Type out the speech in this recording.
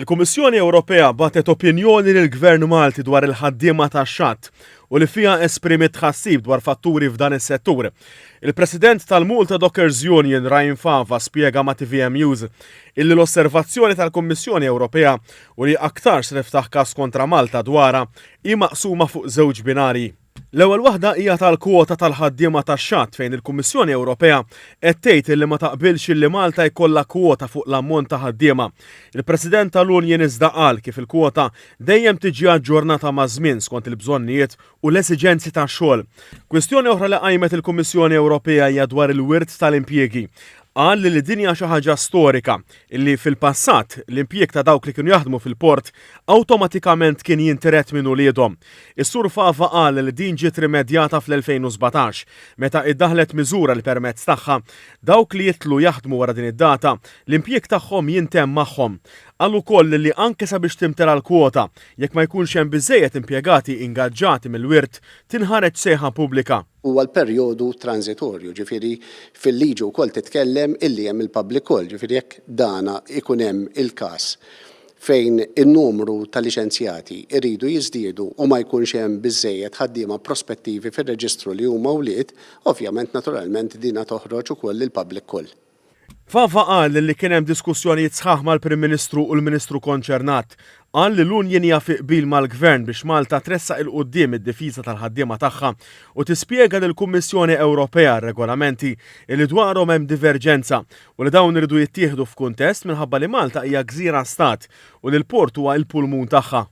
Il-Kummissjoni Ewropea batet opinjoni lill-Gvern Malti dwar il-ħaddiema tax-xatt u li fiha esprimiet tħassib dwar fatturi f'dan is-settur. Il-President tal-Malta Dockers Union Ryan Fava spjega ma' TVM News illi l-osservazzjoni tal-Kummissjoni Ewropea u li aktar se tiftaħ każ kontra Malta dwarha hi maqsuma fuq żewġ binarji. L-ewwel waħda hija tal-kwota tal-ħaddiema tax-xatt fejn il-Kummissjoni Ewropea qed tgħid illi ma taqbilx illi Malta jkollha kwota fuq l-ammont ta' ħaddiema. Il-President tal-Unjon iżda qal kif il-kwota dejjem tiġi aġġornata ma' żmien skont il-bżonnijiet u l-esiġenzi tax-xogħol. Kwistjoni oħra li qajmet il-Kummissjoni Ewropea hija dwar il-wirt tal-impjiegi. Qal li dinja xi ħaġa storika illi fil-passat l-impjieg ta' dawk li kienu jaħdmu fil-port awtomatikament kien jinterett minn uliedhom. Is-Sur Fava qal li din ġiet rimedjata fl-2017 meta iddaħlet miżura li permezz tagħha dawk li jitlu jaħdmu wara din id-data l-impjieg tagħhom jintemm magħhom. Qal ukoll li anke sabiex timtela l-kwota jekk ma jkunx hemm biżejjed impjegati ingaġġati mill-wirt tinħareġ sejħa pubblika. Huwa l-perjodu transitorju, ġifieri fil-liġi wkoll titkellem illi hemm il-public call, ġifieri jekk dana ikun hemm il-każ fejn in-numru ta' liċenzjati iridu jiżdiedu u ma jkunx hemm biżejjed ħaddiema prospettivi fir-reġistru li huma wlied, ovvjament naturalment dina toħroġ ukoll il-public call. Fava qal li kien hemm diskussjonijiet sħaħ mal-Prim Ministru u l-Ministru konċernat. Qal li l-Unjon hija fi qbil mal-Gvern biex Malta tressaq il-quddiem id-difiża tal-ħaddiema tagħha u tispjega lill-Kummissjoni Ewropea r-regolamenti li dwarhom hemm diverġenza u li dawn iridu jittieħdu f'kuntest minħabba li Malta hija gżira stat u li l-port huwa l-pulmun tagħha.